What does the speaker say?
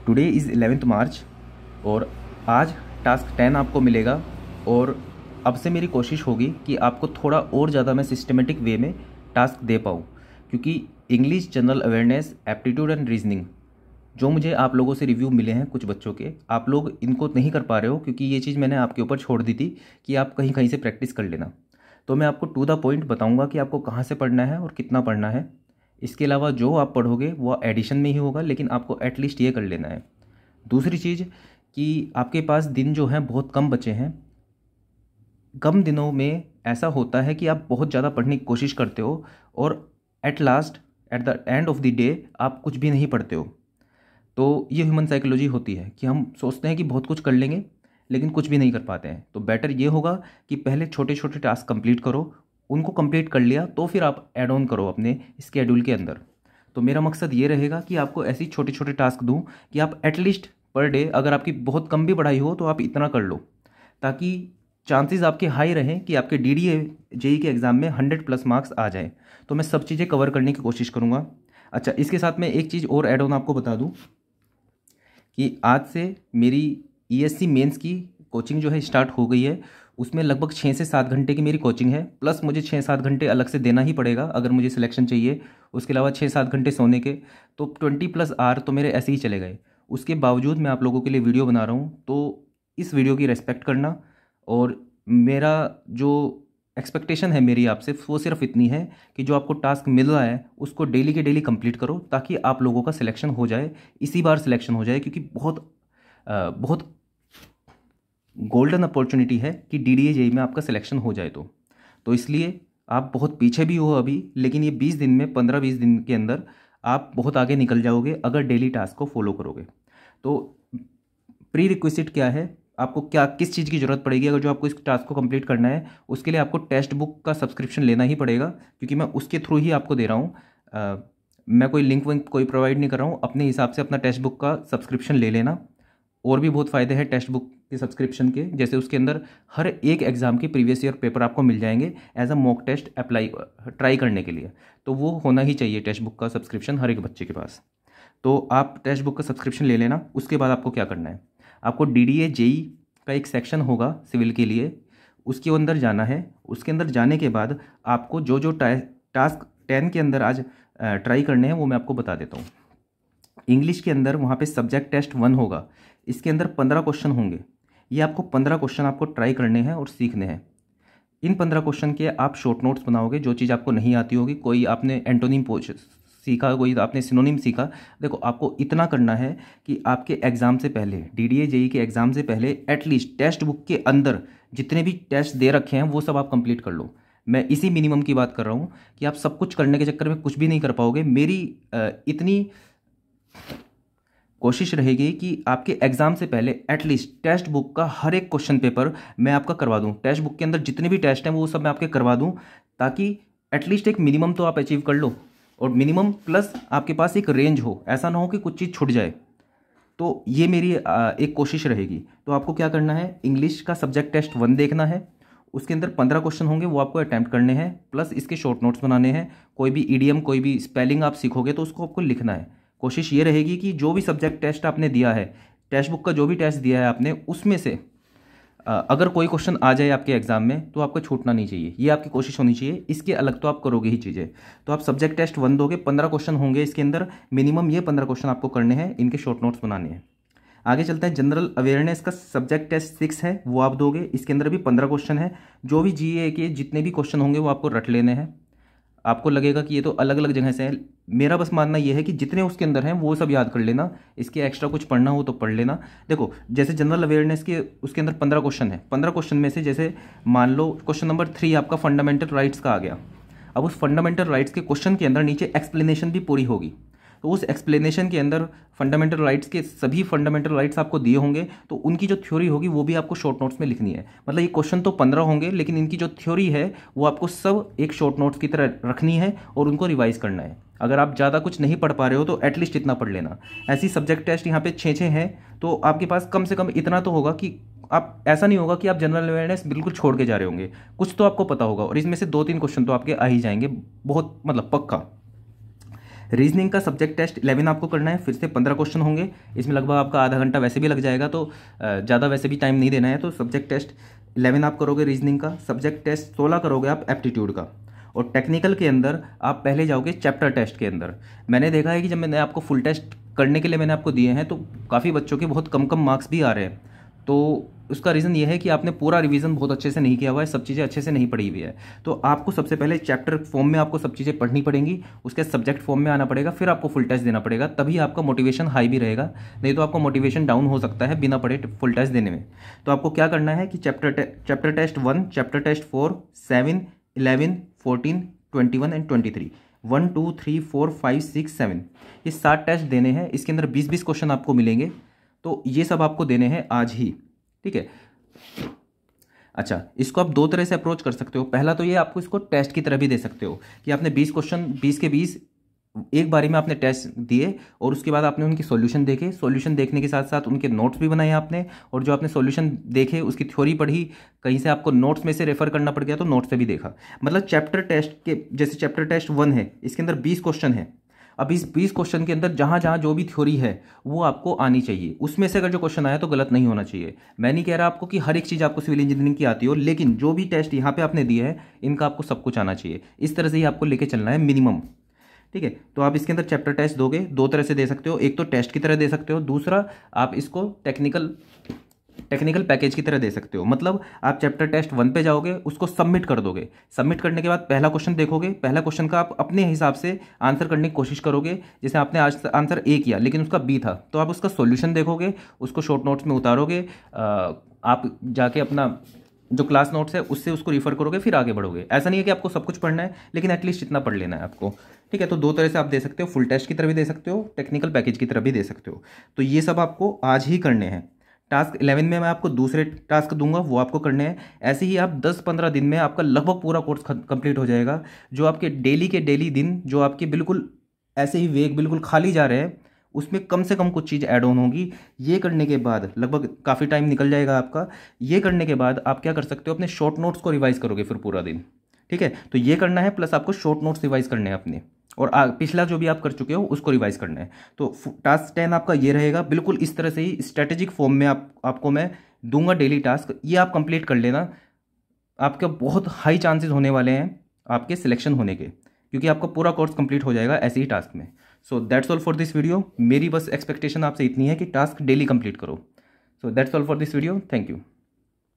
Today is 11th मार्च और आज task 10 आपको मिलेगा। और अब से मेरी कोशिश होगी कि आपको थोड़ा और ज़्यादा मैं सिस्टमेटिक वे में टास्क दे पाऊँ, क्योंकि English general awareness, aptitude and reasoning जो मुझे आप लोगों से रिव्यू मिले हैं कुछ बच्चों के, आप लोग इनको नहीं कर पा रहे हो, क्योंकि ये चीज़ मैंने आपके ऊपर छोड़ दी थी कि आप कहीं कहीं से प्रैक्टिस कर लेना। तो मैं आपको टू द पॉइंट बताऊंगा कि आपको कहाँ से पढ़ना है और कितना पढ़ना है। इसके अलावा जो आप पढ़ोगे वो एडिशन में ही होगा, लेकिन आपको एटलीस्ट ये कर लेना है। दूसरी चीज़ कि आपके पास दिन जो हैं बहुत कम बचे हैं। कम दिनों में ऐसा होता है कि आप बहुत ज़्यादा पढ़ने की कोशिश करते हो और at last, at the end of the day आप कुछ भी नहीं पढ़ते हो। तो ये ह्यूमन साइकोलॉजी होती है कि हम सोचते हैं कि बहुत कुछ कर लेंगे लेकिन कुछ भी नहीं कर पाते हैं। तो बेटर ये होगा कि पहले छोटे छोटे टास्क कंप्लीट करो, उनको कंप्लीट कर लिया तो फिर आप ऐड ऑन करो अपने स्केड्यूल के अंदर। तो मेरा मकसद ये रहेगा कि आपको ऐसी छोटे छोटे टास्क दूं कि आप एटलीस्ट पर डे, अगर आपकी बहुत कम भी पढ़ाई हो तो आप इतना कर लो, ताकि चांसेस आपके हाई रहें कि आपके डीडीए जेई के एग्ज़ाम में 100+ मार्क्स आ जाए। तो मैं सब चीज़ें कवर करने की कोशिश करूँगा। अच्छा, इसके साथ मैं एक चीज़ और ऐड ऑन आपको बता दूँ कि आज से मेरी ईएससी मेंस की कोचिंग जो है स्टार्ट हो गई है। उसमें लगभग 6 से 7 घंटे की मेरी कोचिंग है, प्लस मुझे 6-7 घंटे अलग से देना ही पड़ेगा अगर मुझे सिलेक्शन चाहिए। उसके अलावा 6-7 घंटे सोने के, तो 20+ आवर तो मेरे ऐसे ही चले गए। उसके बावजूद मैं आप लोगों के लिए वीडियो बना रहा हूँ, तो इस वीडियो की रेस्पेक्ट करना। और मेरा जो एक्सपेक्टेशन है मेरी आपसे वो सिर्फ इतनी है कि जो आपको टास्क मिल रहा है उसको डेली के डेली कंप्लीट करो, ताकि आप लोगों का सिलेक्शन हो जाए, इसी बार सिलेक्शन हो जाए। क्योंकि बहुत गोल्डन अपॉर्चुनिटी है कि डीडीए जेई में आपका सिलेक्शन हो जाए। तो इसलिए आप बहुत पीछे भी हो अभी, लेकिन ये 20 दिन में, 15-20 दिन के अंदर आप बहुत आगे निकल जाओगे अगर डेली टास्क को फॉलो करोगे। तो प्री रिक्विजिट क्या है, आपको क्या किस चीज़ की ज़रूरत पड़ेगी अगर जो आपको इस टास्क को कंप्लीट करना है? उसके लिए आपको टेक्स्ट बुक का सब्सक्रिप्शन लेना ही पड़ेगा, क्योंकि मैं उसके थ्रू ही आपको दे रहा हूँ। मैं कोई लिंक विंक कोई प्रोवाइड नहीं कर रहा हूँ। अपने हिसाब से अपना टेक्स्ट बुक का सब्सक्रिप्शन ले लेना। और भी बहुत फ़ायदे हैं टेक्स्ट बुक के सब्सक्रिप्शन के, जैसे उसके अंदर हर एक एग्ज़ाम के प्रीवियस ईयर पेपर आपको मिल जाएंगे as a mock test apply try करने के लिए। तो वो होना ही चाहिए टेक्स्ट बुक का सब्सक्रिप्शन हर एक बच्चे के पास। तो आप टेक्स्ट बुक का सब्सक्रिप्शन ले लेना। उसके बाद आपको क्या करना है, आपको डीडीए जेई का एक सेक्शन होगा सिविल के लिए, उसके अंदर जाना है। उसके अंदर जाने के बाद आपको जो जो टास्क 10 के अंदर आज ट्राई करने हैं वो मैं आपको बता देता हूँ। इंग्लिश के अंदर वहाँ पे सब्जेक्ट टेस्ट 1 होगा। इसके अंदर 15 क्वेश्चन होंगे। ये आपको 15 क्वेश्चन आपको ट्राई करने हैं और सीखने हैं। इन 15 क्वेश्चन के आप शॉर्ट नोट्स बनाओगे। जो चीज़ आपको नहीं आती होगी, कोई आपने एंटोनिम सीखा, कोई आपने सिनोनिम सीखा, देखो आपको इतना करना है कि आपके एग्ज़ाम से पहले, डीडीए जेई के एग्ज़ाम से पहले, एटलीस्ट टेक्स्ट बुक के अंदर जितने भी टेस्ट दे रखे हैं वो सब आप कंप्लीट कर लो। मैं इसी मिनिमम की बात कर रहा हूँ कि आप सब कुछ करने के चक्कर में कुछ भी नहीं कर पाओगे। मेरी इतनी कोशिश रहेगी कि आपके एग्जाम से पहले एटलीस्ट टेक्स्ट बुक का हर एक क्वेश्चन पेपर मैं आपका करवा दूं। टेक्स्ट बुक के अंदर जितने भी टेस्ट हैं वो सब मैं आपके करवा दूं, ताकि एटलीस्ट एक मिनिमम तो आप अचीव कर लो, और मिनिमम प्लस आपके पास एक रेंज हो। ऐसा ना हो कि कुछ चीज़ छूट जाए। तो ये मेरी एक कोशिश रहेगी। तो आपको क्या करना है, इंग्लिश का सब्जेक्ट टेस्ट 1 देखना है। उसके अंदर 15 क्वेश्चन होंगे, वो आपको अटैम्प्ट करने हैं, प्लस इसके शॉर्ट नोट्स बनाने हैं। कोई भी ईडीएम, कोई भी स्पेलिंग आप सीखोगे तो उसको आपको लिखना है। कोशिश ये रहेगी कि जो भी सब्जेक्ट टेस्ट आपने दिया है, टेक्स्ट बुक का जो भी टेस्ट दिया है आपने, उसमें से अगर कोई क्वेश्चन आ जाए आपके एग्जाम में तो आपको छूटना नहीं चाहिए। ये आपकी कोशिश होनी चाहिए। इसके अलग तो आप करोगे ही चीज़ें। तो आप सब्जेक्ट टेस्ट 1 दोगे, 15 क्वेश्चन होंगे इसके अंदर, मिनिमम ये 15 क्वेश्चन आपको करने हैं, इनके शॉर्ट नोट्स बनाने हैं। आगे चलते हैं, जनरल अवेयरनेस का सब्जेक्ट टेस्ट 6 है, वो आप दोगे। इसके अंदर भी 15 क्वेश्चन है। जो भी जीए के जितने भी क्वेश्चन होंगे वो आपको रट लेने हैं। आपको लगेगा कि ये तो अलग अलग जगह से है, मेरा बस मानना ये है कि जितने उसके अंदर हैं वो सब याद कर लेना। इसके एक्स्ट्रा कुछ पढ़ना हो तो पढ़ लेना। देखो, जैसे जनरल अवेयरनेस के उसके अंदर 15 क्वेश्चन है। 15 क्वेश्चन में से जैसे मान लो क्वेश्चन नंबर 3 आपका फंडामेंटल राइट्स का आ गया। अब उस फंडामेंटल राइट्स के क्वेश्चन के अंदर नीचे एक्सप्लेनेशन भी पूरी होगी। तो उस एक्सप्लेनेशन के अंदर फंडामेंटल राइट्स के सभी फंडामेंटल राइट्स आपको दिए होंगे, तो उनकी जो थ्योरी होगी वो भी आपको शॉर्ट नोट्स में लिखनी है। मतलब ये क्वेश्चन तो 15 होंगे, लेकिन इनकी जो थ्योरी है वो आपको सब एक शॉर्ट नोट्स की तरह रखनी है और उनको रिवाइज करना है। अगर आप ज़्यादा कुछ नहीं पढ़ पा रहे हो तो एटलीस्ट इतना पढ़ लेना। ऐसी सब्जेक्ट टेस्ट यहाँ पे 6 हैं, तो आपके पास कम से कम इतना तो होगा कि आप, ऐसा नहीं होगा कि आप जनरल अवेयरनेस बिल्कुल छोड़ के जा रहे होंगे। कुछ तो आपको पता होगा, और इसमें से 2-3 क्वेश्चन तो आपके आ ही जाएंगे, बहुत मतलब पक्का। रीजनिंग का सब्जेक्ट टेस्ट 11 आपको करना है, फिर से 15 क्वेश्चन होंगे, इसमें लगभग आपका आधा घंटा वैसे भी लग जाएगा, तो ज़्यादा वैसे भी टाइम नहीं देना है। तो सब्जेक्ट टेस्ट 11 आप करोगे रीजनिंग का, सब्जेक्ट टेस्ट 16 करोगे आप एप्टीट्यूड का, और टेक्निकल के अंदर आप पहले जाओगे चैप्टर टेस्ट के अंदर। मैंने देखा है कि जब मैंने आपको फुल टेस्ट करने के लिए मैंने आपको दिए हैं तो काफ़ी बच्चों के बहुत कम कम मार्क्स भी आ रहे हैं। तो उसका रीज़न ये है कि आपने पूरा रिवीजन बहुत अच्छे से नहीं किया हुआ है, सब चीज़ें अच्छे से नहीं पढ़ी हुई है। तो आपको सबसे पहले चैप्टर फॉर्म में आपको सब चीज़ें पढ़नी पड़ेंगी, उसके सब्जेक्ट फॉर्म में आना पड़ेगा, फिर आपको फुल टेस्ट देना पड़ेगा, तभी आपका मोटिवेशन हाई भी रहेगा, नहीं तो आपका मोटिवेशन डाउन हो सकता है बिना पढ़े फुल टेस्ट देने में। तो आपको क्या करना है कि chapter test 1, chapter test 4, 7, 11, 14, 21 and 23, 1, 2, 3, 4, 5, 6, 7, ये 7 टेस्ट देने हैं। इसके अंदर 20-20 क्वेश्चन आपको मिलेंगे, तो ये सब आपको देने हैं आज ही, ठीक है। अच्छा, इसको आप 2 तरह से अप्रोच कर सकते हो। पहला तो ये आपको इसको टेस्ट की तरह भी दे सकते हो कि आपने 20 क्वेश्चन 20 के 20 एक बारी में आपने टेस्ट दिए, और उसके बाद आपने उनकी सॉल्यूशन देखे, सॉल्यूशन देखने के साथ साथ उनके नोट्स भी बनाए आपने, और जो आपने सॉल्यूशन देखे उसकी थ्योरी पढ़ी, कहीं से आपको नोट्स में से रेफर करना पड़ गया तो नोट्स से भी देखा। मतलब चैप्टर टेस्ट के जैसे चैप्टर टेस्ट 1 है, इसके अंदर 20 क्वेश्चन है। अब इस 20 क्वेश्चन के अंदर जहाँ जहाँ जो भी थ्योरी है वो आपको आनी चाहिए, उसमें से अगर जो क्वेश्चन आया तो गलत नहीं होना चाहिए। मैं नहीं कह रहा आपको कि हर एक चीज़ आपको सिविल इंजीनियरिंग की आती हो, लेकिन जो भी टेस्ट यहाँ पे आपने दिए हैं इनका आपको सब कुछ आना चाहिए। इस तरह से ही आपको लेके चलना है मिनिमम, ठीक है। तो आप इसके अंदर चैप्टर टेस्ट दोगे, 2 तरह से दे सकते हो, एक तो टेस्ट की तरह दे सकते हो, दूसरा आप इसको टेक्निकल पैकेज की तरह दे सकते हो। मतलब आप चैप्टर टेस्ट 1 पे जाओगे, उसको सबमिट कर दोगे, सबमिट करने के बाद पहला क्वेश्चन देखोगे, पहला क्वेश्चन का आप अपने हिसाब से आंसर करने की कोशिश करोगे। जैसे आपने आज आंसर ए किया लेकिन उसका बी था, तो आप उसका सॉल्यूशन देखोगे, उसको शॉर्ट नोट्स में उतारोगे, आप जाके अपना जो क्लास नोट्स है उससे उसको रिफर करोगे, फिर आगे बढ़ोगे। ऐसा नहीं है कि आपको सब कुछ पढ़ना है, लेकिन एटलीस्ट इतना पढ़ लेना है आपको, ठीक है। तो 2 तरह से आप दे सकते हो, फुल टेस्ट की तरह भी दे सकते हो, टेक्निकल पैकेज की तरह भी दे सकते हो। तो ये सब आपको आज ही करने हैं। टास्क 11 में मैं आपको दूसरे टास्क दूंगा, वो आपको करने हैं। ऐसे ही आप 10-15 दिन में आपका लगभग पूरा कोर्स कंप्लीट हो जाएगा। जो आपके डेली के डेली दिन जो आपके बिल्कुल ऐसे ही वेग बिल्कुल खाली जा रहे हैं, उसमें कम से कम कुछ चीज़ ऐड ऑन होगी। ये करने के बाद लगभग काफ़ी टाइम निकल जाएगा आपका। ये करने के बाद आप क्या कर सकते हो, अपने शॉर्ट नोट्स को रिवाइज करोगे फिर पूरा दिन, ठीक है। तो ये करना है, प्लस आपको शॉर्ट नोट्स रिवाइज करने हैं अपने, और पिछला जो भी आप कर चुके हो उसको रिवाइज करना है। तो टास्क 10 आपका ये रहेगा, बिल्कुल इस तरह से ही स्ट्रेटेजिक फॉर्म में आपको मैं दूंगा डेली टास्क। ये आप कंप्लीट कर लेना, आपके बहुत हाई चांसेस होने वाले हैं आपके सिलेक्शन होने के, क्योंकि आपका पूरा कोर्स कंप्लीट हो जाएगा ऐसे ही टास्क में। So that's all for this video. मेरी बस एक्सपेक्टेशन आपसे इतनी है कि टास्क डेली कंप्लीट करो। So that's all for this video, thank you.